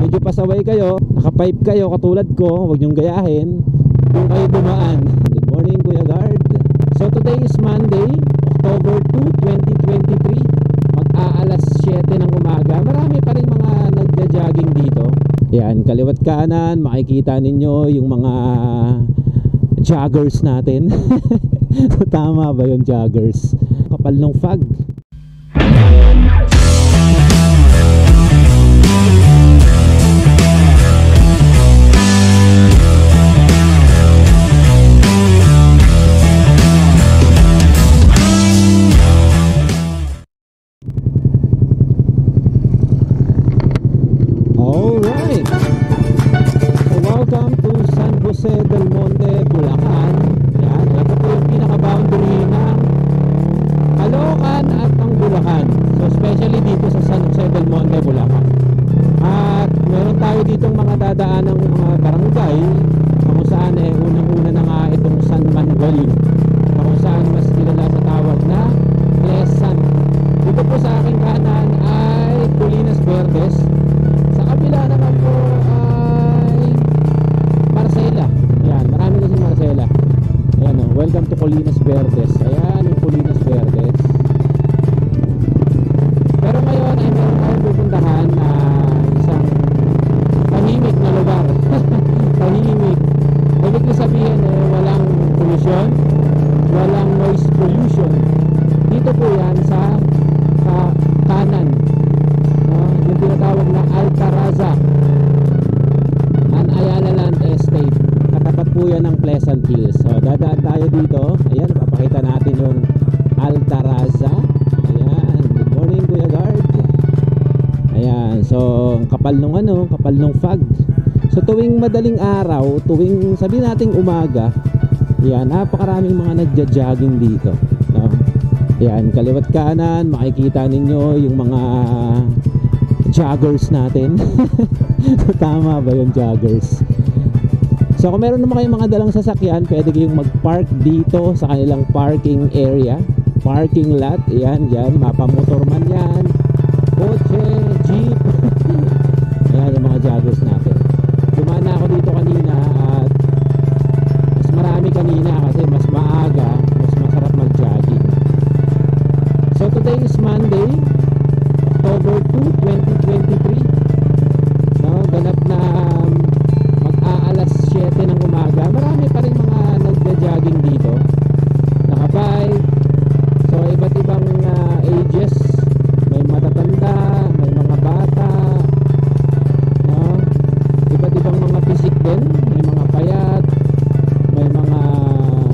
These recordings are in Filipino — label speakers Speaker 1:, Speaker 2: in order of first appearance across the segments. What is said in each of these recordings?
Speaker 1: medyo pasaway kayo, naka-pipe kayo katulad ko, huwag nyong gayahin kung kayo dumaan. Good morning Kuya Guard. So today is Monday, October 2, 2023. Mag-aalas 7 ng umaga. Marami pa rin mga nagja-jogging dito. Yan, kaliwat kanan, makikita ninyo yung mga joggers natin. Tama ba yung joggers? Kapal ng fog. Alright, so welcome to San Jose del Monte, Bulacan. Yan, ito po yung pinaka-boundary ng Caloocan at ang Bulacan. So especially dito sa San Jose del Monte, Bulacan. At meron tayo ditong mga dadaan ng mga barangay kung saan unang-una na nga itong San Manuel, kung saan mas kilala sa tawag na Pleasant. Dito po sa aking kanan ay Colinas Verdes. Sa kabila naman po ay Marcela. Ayan, marami kasi Marcela. Ayan o, welcome to Colinas Verdes. Ayan yung Colinas Verdes. Pero ngayon ay meron tayong pupuntahan na isang tahimik na lugar. Tahimik. Ibig ko sabihin walang pollution, walang noise pollution. Dito po yan sa kanan, yung tinatawag na Altaraza and Ayala Land Estate. Katapat po yan ng Pleasant Hills. So dadaan tayo dito. Ayan, papakita natin yung Altaraza. Ayan, good morning Kuya Guard. Ayan, so kapal nung kapal nung fog. So tuwing madaling araw, tuwing sabihin nating umaga, ayan, napakaraming mga nagja-jogging dito, no? Ayan, kaliwat kanan, makikita ninyo yung mga joggers natin. Tama ba yung joggers? So kung meron naman kayong mga dalang sasakyan, pwede kayong mag-park dito sa kanilang parking area, parking lot. Ayan, dyan, mapamotor man yan, kotse, jeep. Ayan yung mga joggers natin. Dumaan na ako dito kanina at mas marami kanina kasi mas maaga, mas masarap mag-jogging. So today is Monday, October 2, 2023. No, ganap na mag-aalas 7 ng umaga. Marami pa rin mga nagja-jogging dito. Nakabike. So iba't ibang ages. May matatanda, may mga bata. No? Iba't ibang mga pisik din. May mga payat. May mga...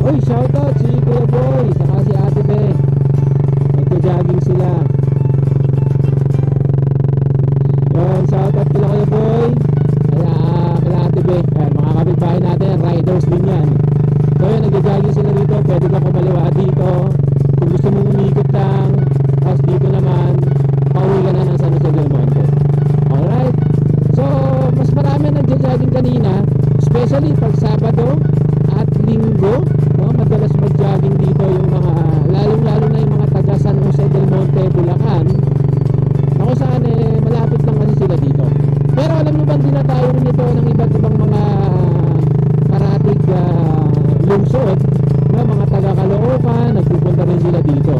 Speaker 1: Uy, shoutout si Kuya Boy saka si Ate Be. Nagja-jogging sila. Yun, shoutout kila Kuya Boy, kila Ate Be. Mga kapitbahay natin, riders din yan. So yun, nagja-jogging sila dito. Pwede ka kumaliwa dito kung gusto mong umikot lang. Tapos dito naman pauwi ka na ng San Jose del Monte. Alright, so mas marami nagja-jogging kanina, especially pag Sabado at Linggo, no? Madalas mag-jogging dito yung mga lalong-lalo na yung mga taga San Jose del Monte, Bulacan. Ako saan malapit lang kasi sila dito. Pero alam nyo ba, dinatayo rin ito ng iba't ibang mga karatig lungsod, no? Mga taga Caloocan, nagpupunta rin sila dito.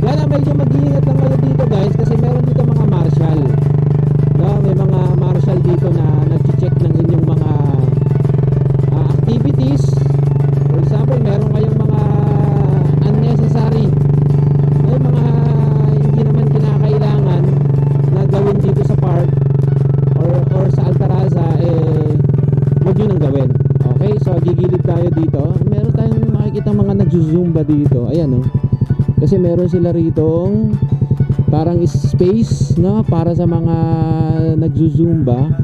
Speaker 1: Kaya medyo mag-iingat lang kayo dito guys, kasi meron dito mga marshal, no? May mga marshal dito na nag-check ng inyong mga activities. For example, meron kayong mga unnecessary, may mga hindi naman kinakailangan na gawin dito sa park or sa Altaraza, huwag yun ang gawin. Okay, so gigilid tayo dito. Meron tayong makikita mga nagzuzumba dito. Ayan, oh. Kasi meron sila ritong parang space, no, para sa mga nagzuzumba.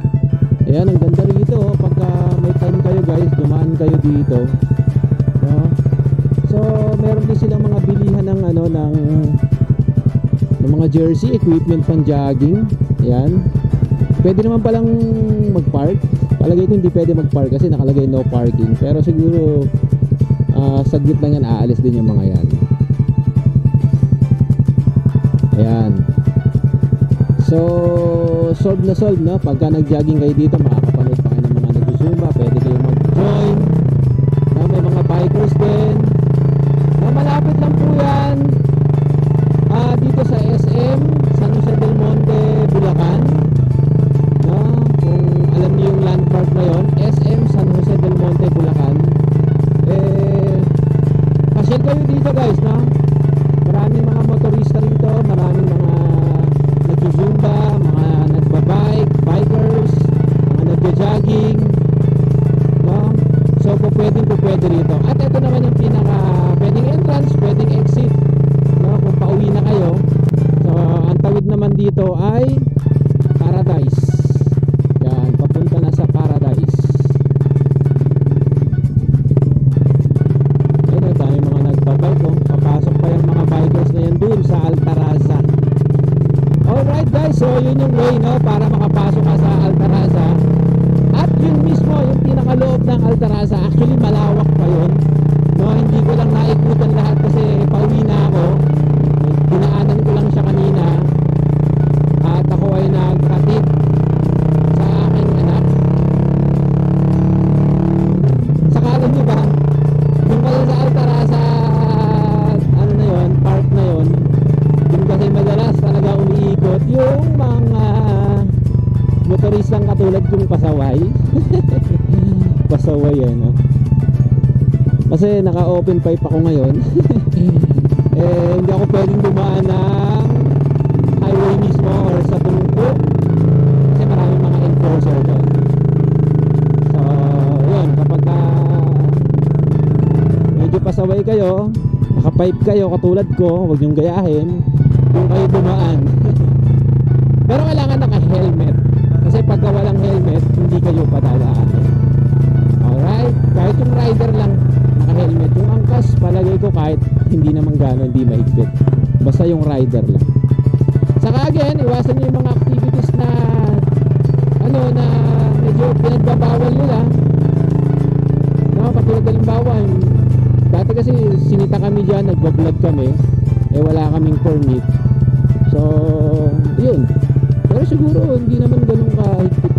Speaker 1: Ayan, ang ganda rito. Pagka may time kayo guys, dumaan kayo dito, no? So meron din silang mga bilihan ng ng mga jersey, equipment pang jogging. Ayan, pwede naman palang mag-park. Palagay ko hindi pwede mag-park kasi nakalagay no parking. Pero siguro saglit lang yan, aalis din yung mga yan. Ayan. So solve na solve, no? Pagka nag-jogging kayo dito, makakapanood pa kayo ng mga nag-zumba, pwede kayong mag-join. No, may mga bikers din. No, malapit lang po yan. Dito sa SM, San Jose del Monte, Bulacan. No, kung alam niyo yung landmark na yon, SM San Jose del Monte, Bulacan. Pasyal kayo dito guys, no? Maraming mga motorista rito, maraming mga nag-zumba, mga nagbabike, bikers, mga nagja-jogging, no? So pwede rito. At ito naman yung pinaka pwedeng entrance, pwedeng exit, no? Kung pauwi na kayo. So ang tawid naman dito ay Paradise. Yan, papunta na sa Paradise. Ayun, tayo mga nagbabike, oh. Papasok pa yung mga bikers na yan dun sa Altaraza. Alright guys, so yun yung way, no, para makapasok ka sa Altaraza. At yun mismo, yung pinakaloob ng Altaraza, actually malawak pa yun, no, hindi ko lang naikutan lahat kasi pauwi na ako. Dinaanan ko lang siya kanina. At ako ay naghatid sa aking anak. Saka alam nyo ba, yung pala sa Altaraza, ano na yun, park na yun, yung kasi madalas talaga umiikot yung mga motoristang katulad kong pasaway. Pasaway yan, no? Kasi naka-open pipe ako ngayon. Hindi ako pwedeng dumaan ng highway mismo or sa tungko kasi maraming mga enforcer doon. So yun, kapag medyo pasaway kayo, naka-pipe kayo katulad ko, huwag nyong gayahin kung kayo dumaan. Pero kailangan naka-helmet kasi pagka walang helmet hindi kayo padadaanin. Alright, kahit yung rider lang naka-helmet, yung angkas palagay ko kahit hindi naman gano'n, hindi mahigpit, basta yung rider lang. Saka again, iwasan nyo yung mga activities na ano, na medyo pinagbabawal nila, no, katulad halimbawa dati kasi sinita kami dyan, nagbablog kami, wala kaming permit. So yun, pero siguro hindi naman ganun kahigpit